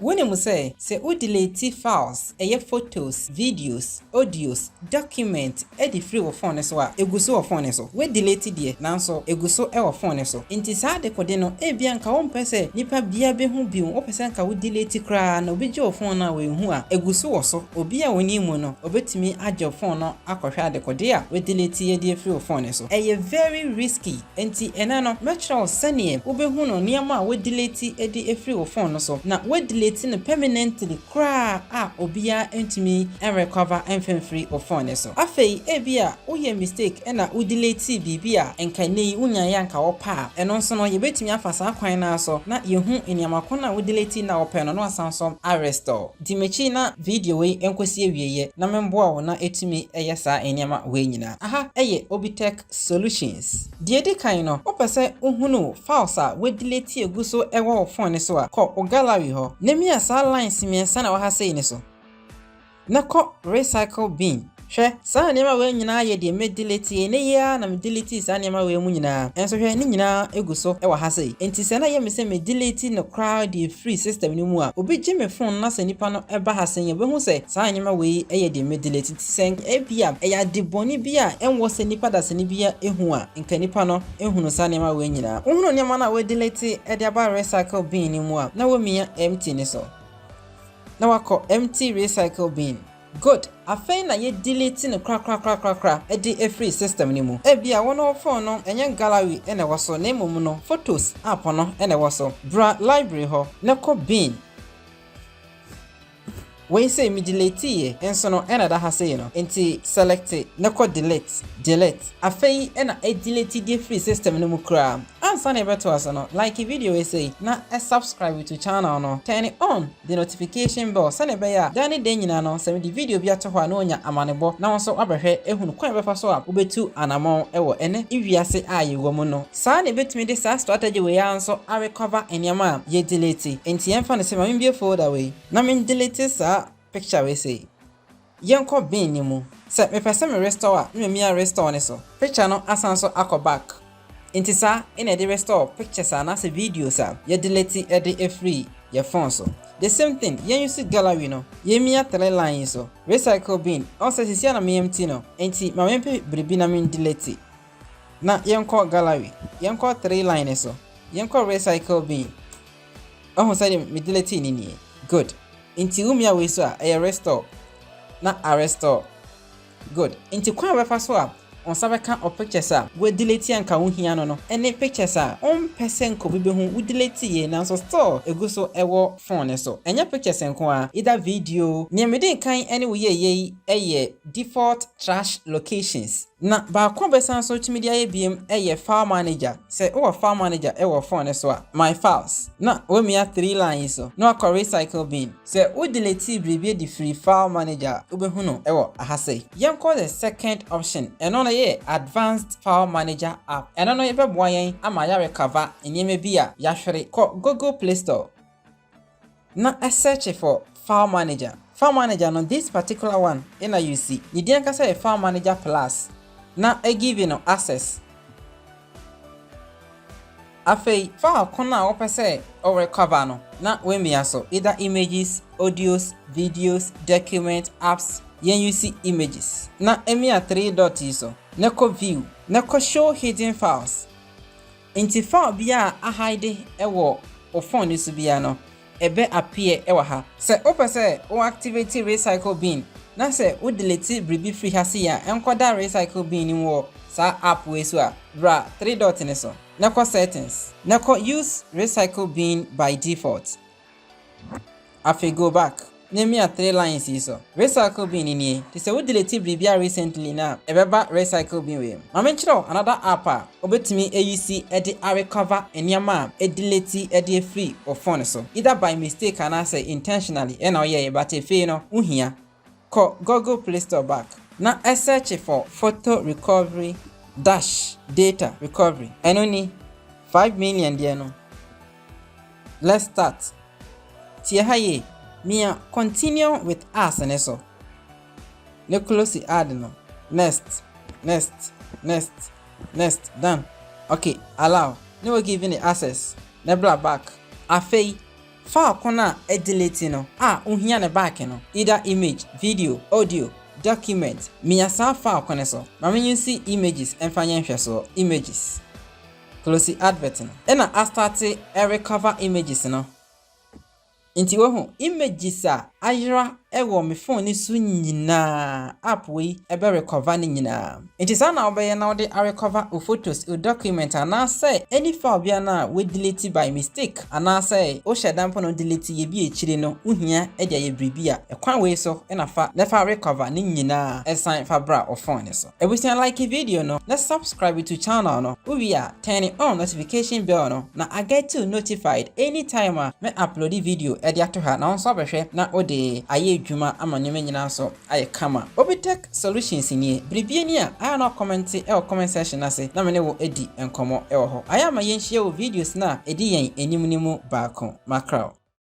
When you say u delete files, photos, videos, audios, document, the free of phone so eguso of phone so. We delete die nanso eguso e phone so. Inti saa de kode no bia nka wo mpese nipa bia be hu bi wo pese nka wo delete kra na obi je o phone na we hu a eguso wo so. Obi a woni mu no obetimi age phone no akohwa de kode a we delete ye de free of phone so. Very risky. Enti ena no metro sane wo be hu no niam a we delete de free of phone so. Na we delete no permanently cry obia entimi and recover and free of phone so. Afei ebia uye mistake ena u delete bibia enka nei unya yanka opa eno nso no yebetimi afasa akwan na so na yehu eniamako na u delete na opa no asanso restore. Dimechi na video we enkosi awieye na memboa wo na etimi eyesa eniama we nyina. Aha eye Obitech Solutions. Die de kan no opese uhunu files a we delete eguso ewo phone so a ko o gallery ho. Nemi asa lines miensa na waha sei ne so. Na ko recycle bin. Hwe sa nema we nyina ye de me delete ne ya na me delete sa nema we mu nyina. Enso hwe ne nyina eguso e waha sei. Enti se na ye me se me delete no crowd the free system ni mu a obi je me phone na se nipa no e ba ha sen ye be hu se sa nema we e ye de me delete sen e bia e ya de boni bia enwo se nipa da se ni bia ehu a nka nipa no ehu no sa nema we nyina. Ohunu nema na we delete e de aba recycle bin ni mu a na we mia empty ne so. Na wako empty recycle bin. Good. Afei na ye delete no kra e free system ni mu. Bia wono phone no enye gallery ene woso na emum no photos app no ene woso. Bra library ho na ko bin. We say me delete ye enso no ena da ha say no. Enti select it na ko delete. Afei ena e delete the free system ni mu kra. Ansa na beto aso no like video we say na subscribe to channel no. Turn on the notification bell so na be ya dani de nyina no se me the video bi ato ho na onya amanebo na won so abehwe ehunu kwan befa so a obetu anamon ewo ene iwiase aye wo mu no. Sa na betumi de sa strategy we ya nso a recover eniama ye delete. Enti emfa ne se ma mbie folder we na me delete sa picture we say yenko bin ni mu se me pese me restore me me restore ne so picture no asan so back. Inti sa ina de restore pictures na se videos a ye delete e de free your phone so. The same thing yen use gallery no ye mia 3 lines so recycle bin also sisi na me empty no enti ma mempe bribi na me delete na yenko gallery yenko 3 lines so yenko recycle bin oh say me delete ni ni good. Inti umia we so a restore na restore good. Inti kwa befa so a on sabeka o pictures a we delete anka wo hia no ene pictures a on person ko bibe hu we delete ye na so store eguso ewo phone so enya pictures enko a either video ne mede kan ene wo ye eye default trash locations na ba ko besan so timi dia ye biem eye file manager say o file manager ewo phone so a my files na we mia 3 lines so no akọ recycle bin say we delete bribe the free file manager obehu no ewo ahase yen call the second option eno na ye advanced file manager app eno no ye beboa yen ama ya recover enyeme bia ya hwere ko Google Play Store na search for file manager no this particular one ina you see ni dia nka say file manager plus na give no access afei file kona wo pese o recover no na we mia so either images, audios, videos, document, apps yen you see images na emia 3 dot so na ko view na ko show hidden files inti file bia a hide ewo o phone su bia no ebe appear ewa ha se o pese o activate recycle bin na se o delete bribi free hasi ya enkoda recycle bin ni wo sa app we so a bra 3 dot ni so na ko settings na ko use recycle bin by default afi go back name ya 3 lines iso recycle bin ni ti se wo delete bribia recently na ebeba recycle bin we ma menchiro another app a obetimi use e de recover eniama e delete e de free of phone so either by mistake and say intentionally e na oye but efe no uhia ko Google Play Store back na search for photo recovery dash data recovery enoni 5 million there no. Let's start tie haye Mia continue with us and so. No close the add no. Next. Done. Okay, allow. No giving the access. Nebla back. Afei file kona delete no uhia ne back no either image, video, audio, document miyasa file kone so ma me use images enfanye nhwe so images close advert no ena I start recover images no inti wo images ayra ewo me phone ni so nyina app we ebe recover ni nyina inti sa na obeye na ode recover o photos o document ana say any file bia na we delete by mistake ana say o shedampo no delete ye bi echire no uhia e dia ye bribia ekwan we so na fa never recover ni nyina esan fa bra o phone so ebusian like video no let's subscribe to channel no we are turning on notification bell no na I get to notified anytime me upload video e dia to ha na so behwe na ode aye dwuma amanyeme nyina so aye kama Obitech Solutions ni bribie ni a na comment comment section ase na me ne wo edi enkomo e wo ho aya ma yenhie wo videos na edi yen enimnimu baako macro